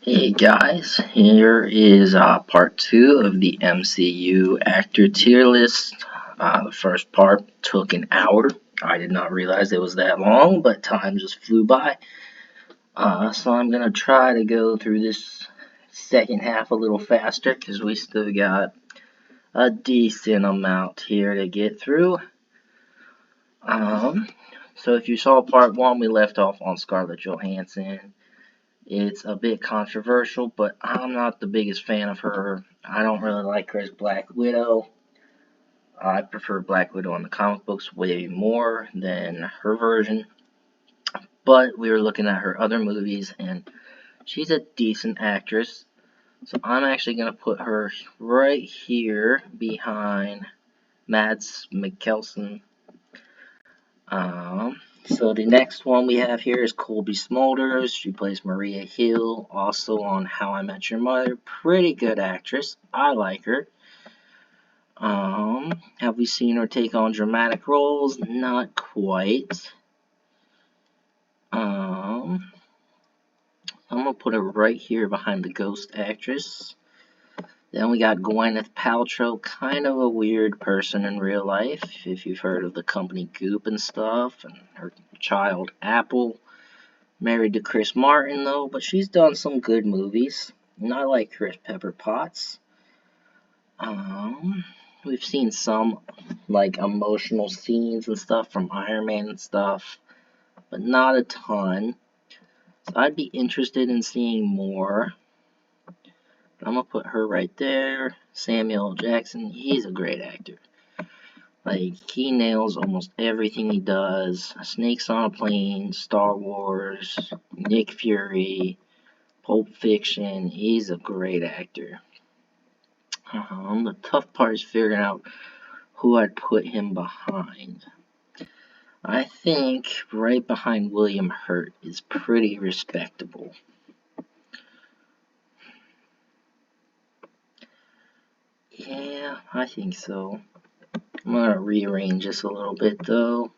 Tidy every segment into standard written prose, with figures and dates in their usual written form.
Hey guys, here is part 2 of the MCU actor tier list. The first part took an hour. I did not realize it was that long, but time just flew by. So I'm going to try to go through this second half a little faster because we still got a decent amount here to get through. So if you saw part 1, we left off on Scarlett Johansson. It's a bit controversial, but I'm not the biggest fan of her. I don't really like her as Black Widow. I prefer Black Widow in the comic books way more than her version. But we were looking at her other movies, and she's a decent actress. So I'm actually going to put her right here behind Mads Mikkelsen. So the next one we have here is Colby Smulders. She plays Maria Hill, also on How I Met Your Mother. Pretty good actress. I like her. Have we seen her take on dramatic roles? Not quite. I'm gonna put her right here behind the Ghost actress. Then we got Gwyneth Paltrow, kind of a weird person in real life, if you've heard of the company Goop and stuff, and her child Apple. Married to Chris Martin, though, but she's done some good movies, and I like Chris Pepper Potts. We've seen some, like, emotional scenes and stuff from Iron Man and stuff, but not a ton. So I'd be interested in seeing more. I'm gonna put her right there. Samuel L. Jackson, he's a great actor. Like, he nails almost everything he does. Snakes on a Plane, Star Wars, Nick Fury, Pulp Fiction. He's a great actor. The tough part is figuring out who I'd put him behind. I think right behind William Hurt is pretty respectable. Yeah, I think so. I'm gonna rearrange this a little bit though.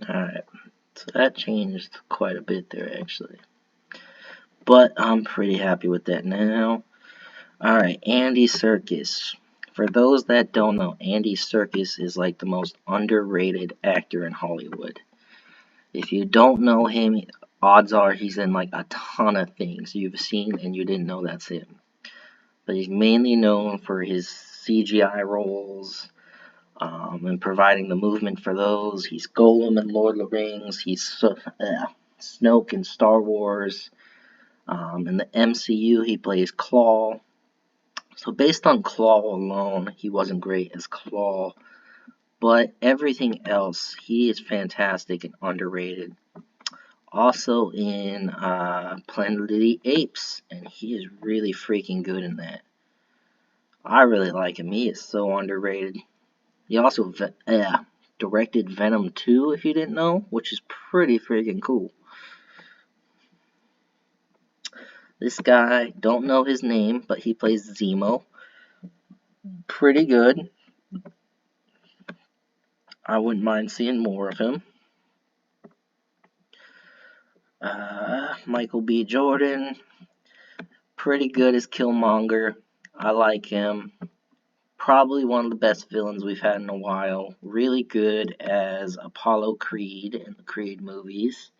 Alright, so that changed quite a bit there actually. But I'm pretty happy with that now. Alright, Andy Serkis. For those that don't know, Andy Serkis is like the most underrated actor in Hollywood. If you don't know him, odds are he's in like a ton of things you've seen and you didn't know that's him. But he's mainly known for his CGI roles and providing the movement for those. He's Gollum in Lord of the Rings. He's Snoke in Star Wars. In the MCU, he plays Claw. So based on Claw alone, he wasn't great as Claw. But everything else, he is fantastic and underrated. Also in Planet of the Apes, and he is really freaking good in that. I really like him. He is so underrated. He also directed Venom 2, if you didn't know, which is pretty freaking cool. This guy, don't know his name, but he plays Zemo. Pretty good. I wouldn't mind seeing more of him. Michael B. Jordan, pretty good as Killmonger. I like him. Probably one of the best villains we've had in a while. Really good as Apollo Creed in the Creed movies.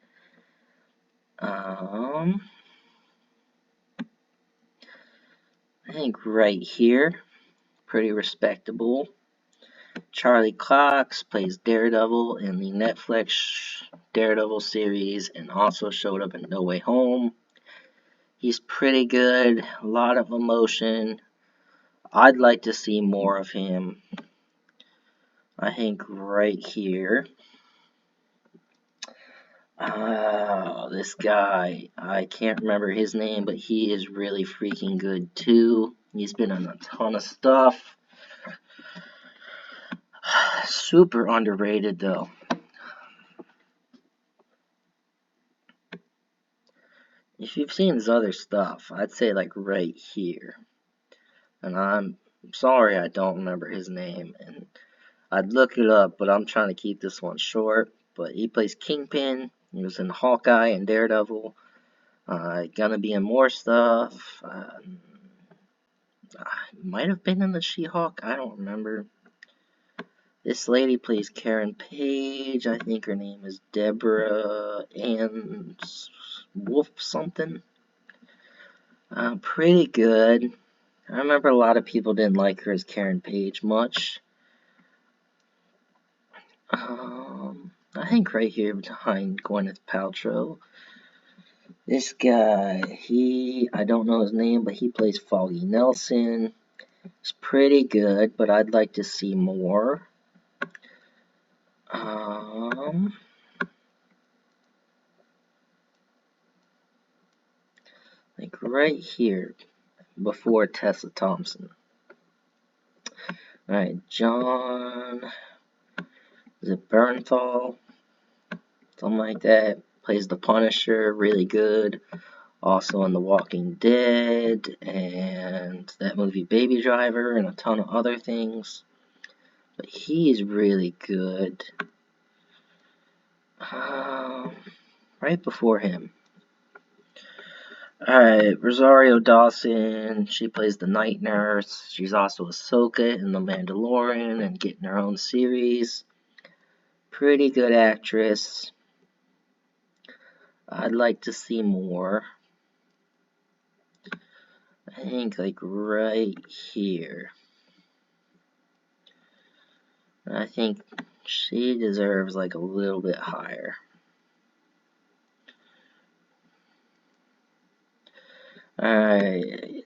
I think right here, pretty respectable. Charlie Cox plays Daredevil in the Netflix Daredevil series and also showed up in No Way Home. He's pretty good, a lot of emotion. I'd like to see more of him. I think right here. This guy, I can't remember his name, but he is really freaking good too. He's been in a ton of stuff. Super underrated though. if you've seen his other stuff, I'd say like right here. And I'm sorry I don't remember his name, and I'd look it up, but I'm trying to keep this one short. But he plays Kingpin. He was in Hawkeye and Daredevil. Gonna be in more stuff. Might have been in the She-Hulk. I don't remember. This lady plays Karen Page. I think her name is Deborah Ann Wolf something. Pretty good. I remember a lot of people didn't like her as Karen Page much. I think right here behind Gwyneth Paltrow, this guy, I don't know his name, but he plays Foggy Nelson. It's pretty good, but I'd like to see more. Like right here, before Tessa Thompson. Alright, John, is it Bernthal? Something like that. Plays the Punisher, really good. Also in The Walking Dead, and that movie Baby Driver, and a ton of other things. But he's really good. Right before him. Alright, Rosario Dawson, she plays the Night Nurse. She's also Ahsoka in The Mandalorian and getting her own series. Pretty good actress. I'd like to see more. I think like right here. I think she deserves like a little bit higher. Alright.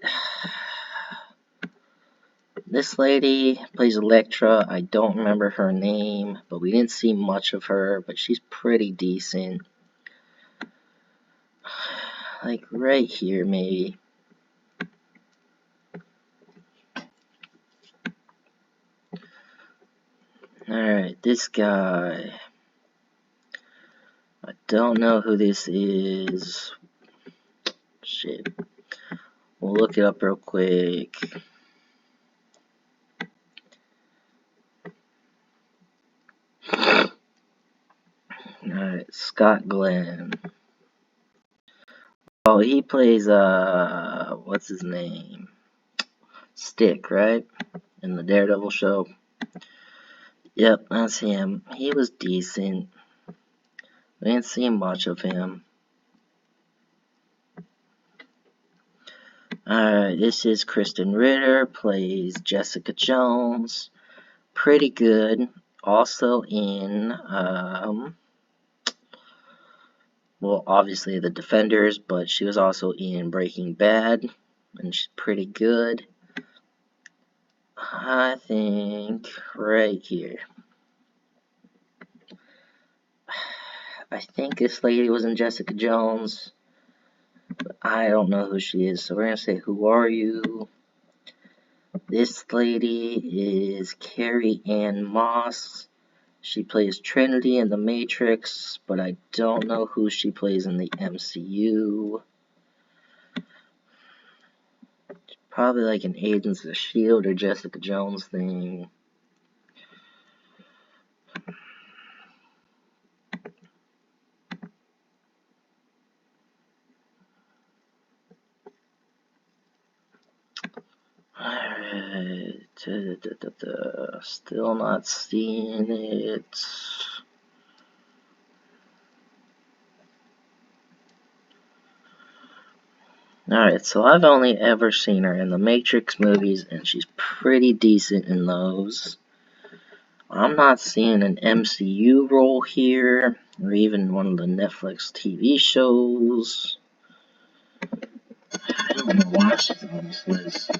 This lady plays Elektra. I don't remember her name, but we didn't see much of her, but she's pretty decent. Like right here, maybe. Alright, this guy. I don't know who this is. Shit. We'll look it up real quick. Alright, Scott Glenn. Oh, he plays, what's his name? Stick, right? In the Daredevil show. Yep, that's him. He was decent. We didn't see much of him. Alright, this is Kristen Ritter, plays Jessica Jones. Pretty good. Also in, well, obviously The Defenders, but she was also in Breaking Bad, and she's pretty good. I think right here. I think this lady was in Jessica Jones, but I don't know who she is, so we're going to say, who are you? This lady is Carrie Ann Moss. She plays Trinity in The Matrix, but I don't know who she plays in the MCU. Probably like an Agents of S.H.I.E.L.D. or Jessica Jones thing. Alright, still not seeing it. Alright, so I've only ever seen her in the Matrix movies, and she's pretty decent in those. I'm not seeing an MCU role here, or even one of the Netflix TV shows. I don't know why she's on this list.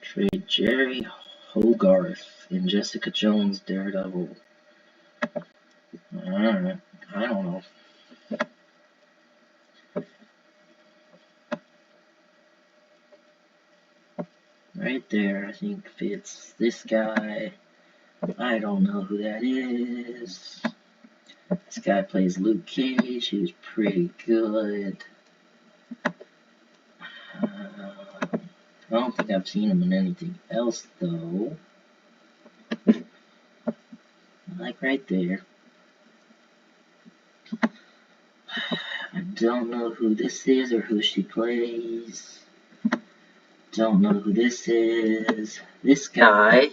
Trade Jerry Hogarth in Jessica Jones Daredevil. Alright, I don't know. Right there, I think fits this guy. I don't know who that is. This guy plays Luke Cage. He was pretty good. I don't think I've seen him in anything else, though. Like right there. I don't know who this is or who she plays. Don't know who this is. This guy,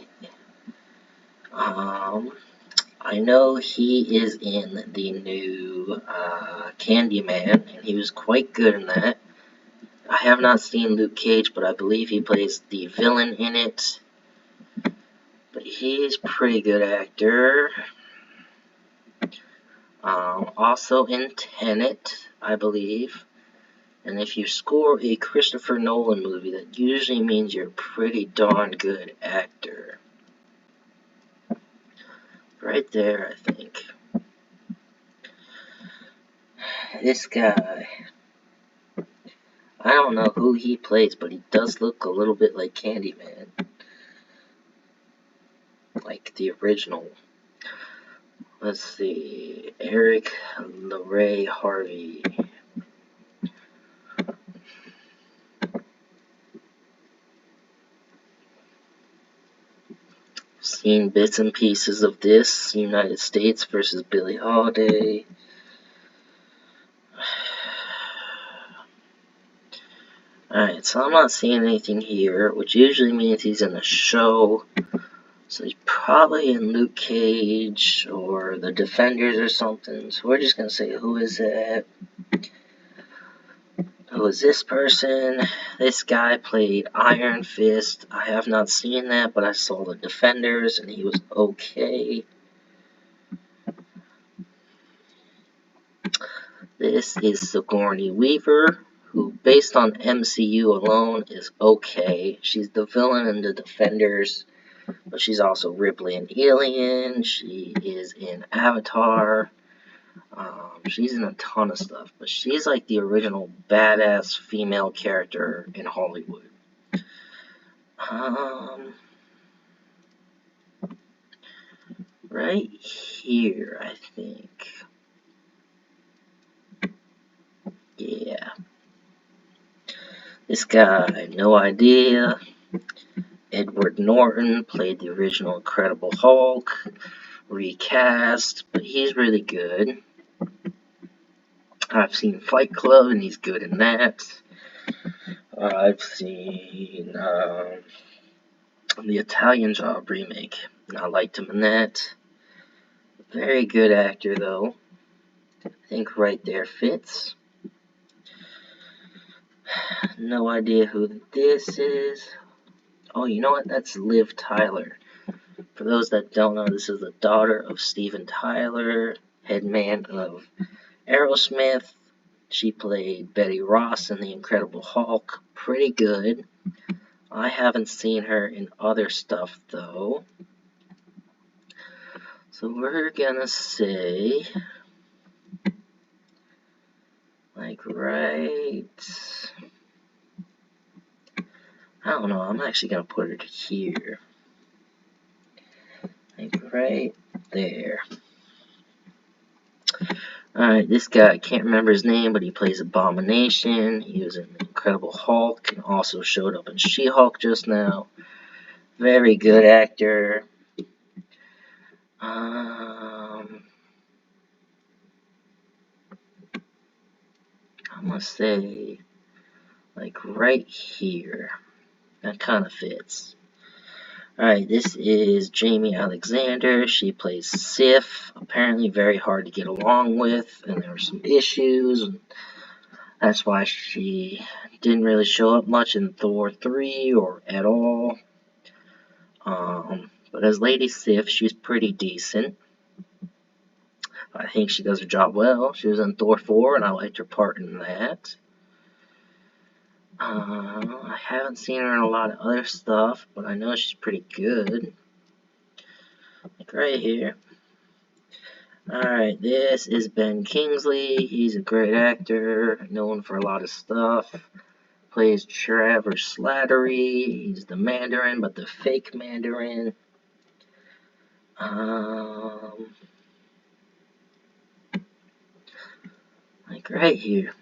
I know he is in the new Candyman, and he was quite good in that. I have not seen Luke Cage, but I believe he plays the villain in it. But he's a pretty good actor. Also in Tenet, I believe. And if you score a Christopher Nolan movie, that usually means you're a pretty darn good actor. Right there, I think. This guy, I don't know who he plays, but he does look a little bit like Candyman. Like the original. Let's see, Eric LeRae Harvey. Seen bits and pieces of this, United States versus Billie Holiday. Alright, so I'm not seeing anything here, which usually means he's in a show. So he's probably in Luke Cage or The Defenders or something. So we're just going to say, who is that? Who is this person? This guy played Iron Fist. I have not seen that, but I saw The Defenders and he was okay. This is Sigourney Weaver, who, based on MCU alone, is okay. She's the villain in The Defenders, but she's also Ripley in Alien. She is in Avatar. She's in a ton of stuff, but she's like the original badass female character in Hollywood. Right here, I think. Yeah. This guy, no idea. Edward Norton played the original Incredible Hulk, recast, but he's really good. I've seen Fight Club, and he's good in that. I've seen the Italian Job remake, and I liked him in that. Very good actor, though. I think right there fits. No idea who this is. Oh, you know what? That's Liv Tyler. For those that don't know, this is the daughter of Steven Tyler, head man of Aerosmith. She played Betty Ross in The Incredible Hulk. Pretty good. I haven't seen her in other stuff, though. So we're gonna say, like, right... I don't know, I'm actually gonna put it here. Like, right there. Alright, this guy, I can't remember his name, but he plays Abomination. He was in Incredible Hulk and also showed up in She-Hulk just now. Very good actor. I'm gonna say, like, right here. That kind of fits. Alright, this is Jamie Alexander. She plays Sif. Apparently very hard to get along with, and there were some issues. And that's why she didn't really show up much in Thor 3 or at all. But as Lady Sif, she's pretty decent. I think she does her job well. She was in Thor 4, and I liked her part in that. I haven't seen her in a lot of other stuff, but I know she's pretty good. Like right here. Alright, this is Ben Kingsley. He's a great actor, known for a lot of stuff. Plays Trevor Slattery. He's the Mandarin, but the fake Mandarin. Like right here.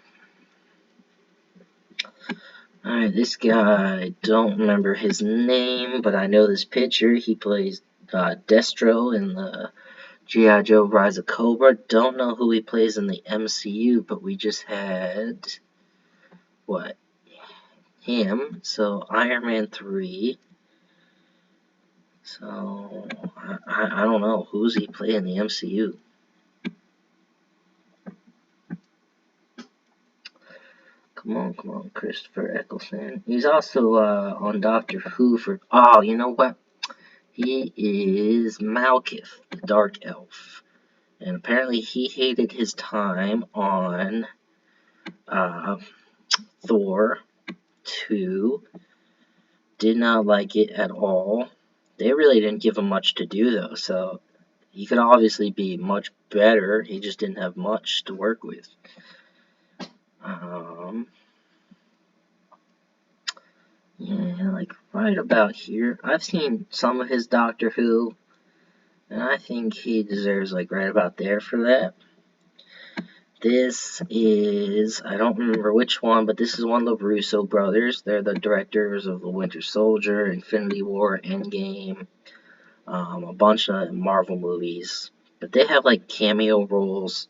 Alright, this guy, don't remember his name, but I know this picture. He plays Destro in the G.I. Joe Rise of Cobra. Don't know who he plays in the MCU, but we just had, what, him. So, Iron Man 3. So, I don't know. Who's he playing in the MCU? Come on, Christopher Eccleston. He's also on Doctor Who for... Oh, you know what? He is Malekith, the Dark Elf. And apparently he hated his time on Thor 2. Did not like it at all. They really didn't give him much to do, though, so he could obviously be much better. He just didn't have much to work with. Yeah, like right about here. I've seen some of his Doctor Who, and I think he deserves like right about there for that. This is, I don't remember which one, but this is one of the Russo brothers. They're the directors of The Winter Soldier, Infinity War, Endgame, a bunch of Marvel movies. But they have like cameo roles,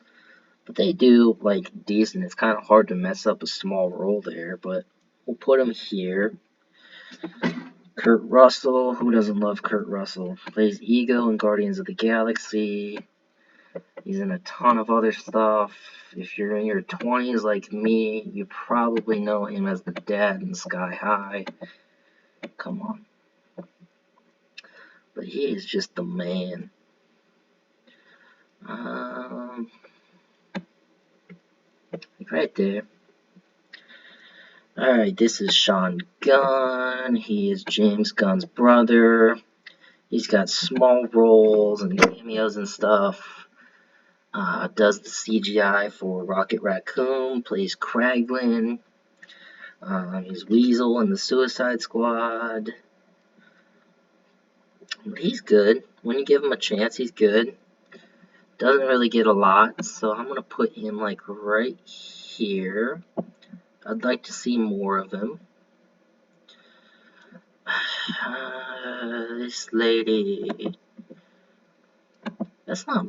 but they do like decent. It's kind of hard to mess up a small role there, but we'll put him here. Kurt Russell, who doesn't love Kurt Russell? Plays Ego in Guardians of the Galaxy. He's in a ton of other stuff. If you're in your 20s like me, you probably know him as the dad in Sky High. Come on. But he is just the man. Right there. Alright, this is Sean Gunn. He is James Gunn's brother. He's got small roles and cameos and stuff. Does the CGI for Rocket Raccoon. Plays Kraglin. He's Weasel in the Suicide Squad. But he's good. When you give him a chance, he's good. Doesn't really get a lot, so I'm going to put him like right here. I'd like to see more of him. This lady. That's not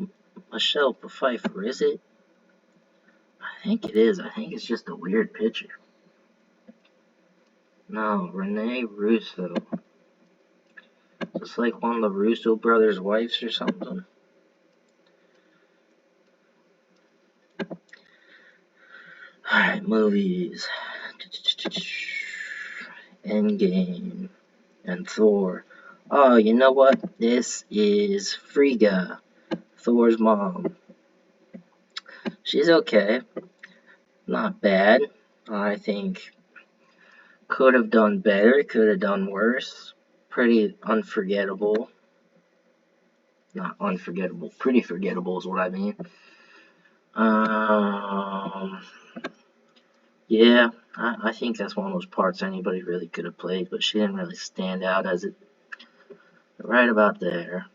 Michelle Pfeiffer, is it? I think it is. I think it's just a weird picture. No, Renee Russo. Just like one of the Russo brothers' wives or something. Alright, movies. Endgame. And Thor. Oh, you know what? This is Frigga, Thor's mom. She's okay. Not bad. I think could have done better, could have done worse. Pretty unforgettable. Not unforgettable, pretty forgettable is what I mean. Yeah, I think that's one of those parts anybody really could have played, but she didn't really stand out as it. Right about there.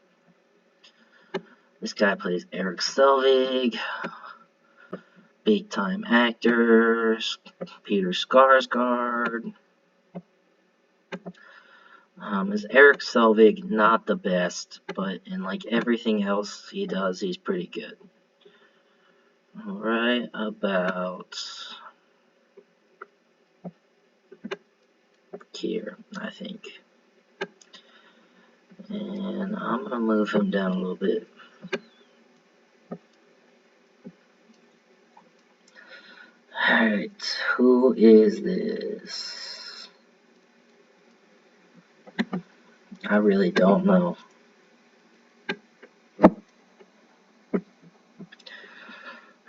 This guy plays Eric Selvig. Big time actors. Peter Skarsgård. Is Eric Selvig not the best, but in like everything else he does, he's pretty good. Right about here, I think. And I'm going to move him down a little bit. Alright, who is this? I really don't know.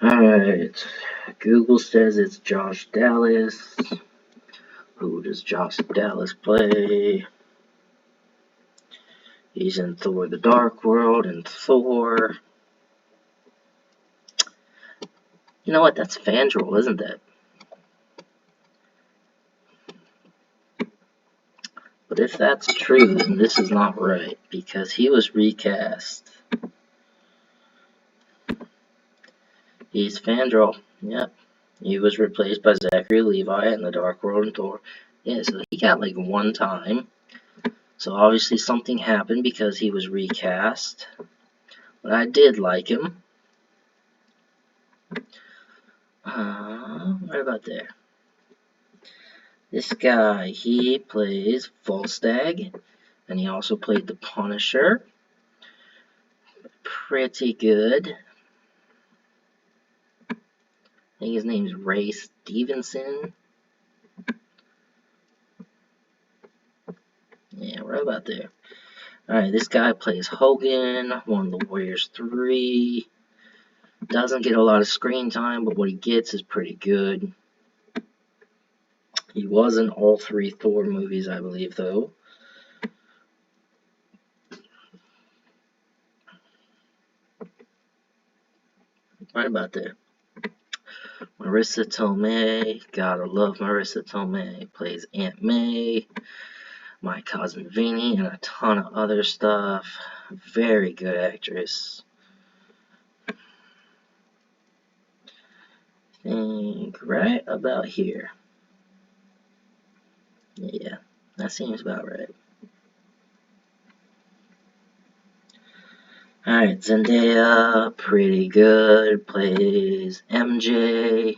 Alright, Google says it's Josh Dallas. Who does Josh Dallas play? He's in Thor the Dark World and Thor. You know what? That's Fandral, isn't it? But if that's true, then this is not right, because he was recast. He's Fandral. Yep. He was replaced by Zachary Levi in The Dark World and Thor. Yeah, so he got like one time. So obviously something happened because he was recast. But I did like him. Right about there. This guy, he plays Volstagg, and he also played the Punisher. Pretty good. I think his name's Ray Stevenson. Yeah, right about there. Alright, this guy plays Hogan, one of the Warriors 3. Doesn't get a lot of screen time, but what he gets is pretty good. He was in all 3 Thor movies, I believe, though. Right about there. Marissa Tomei, gotta love Marissa Tomei, plays Aunt May, My Cousin Vinny, and a ton of other stuff. Very good actress. I think right about here. Yeah, that seems about right. Alright, Zendaya, pretty good, plays MJ.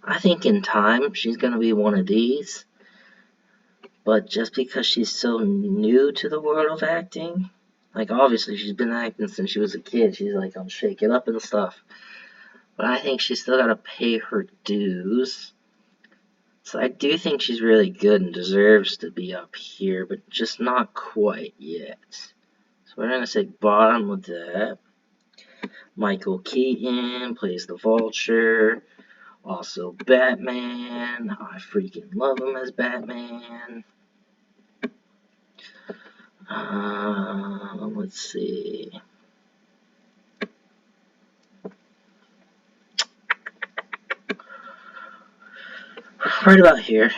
I think in time she's gonna be one of these, but just because she's so new to the world of acting, like obviously she's been acting since she was a kid, she's like on Shake It Up and stuff, but I think she's still gotta pay her dues. So I do think she's really good and deserves to be up here, but just not quite yet. So we're gonna say bottom with that. Michael Keaton plays the Vulture. Also Batman. I freaking love him as Batman. Let's see. Right about here.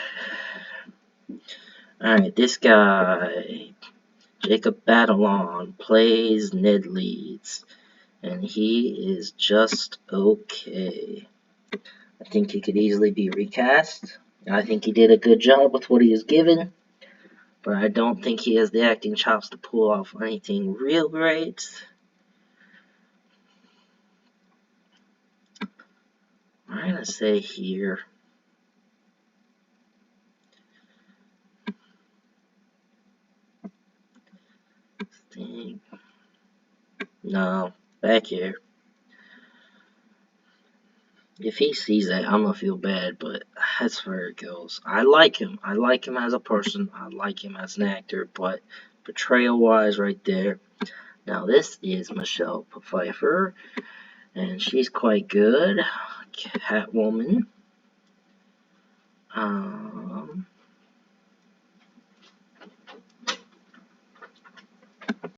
Alright, this guy, Jacob Batalon, plays Ned Leeds. And he is just okay. I think he could easily be recast. I think he did a good job with what he was given. But I don't think he has the acting chops to pull off anything real great. I'm gonna say here. No, back here. If he sees that, I'm gonna feel bad, but that's where it goes. I like him. I like him as a person. I like him as an actor, but portrayal-wise, right there. Now this is Michelle Pfeiffer, and she's quite good. Catwoman.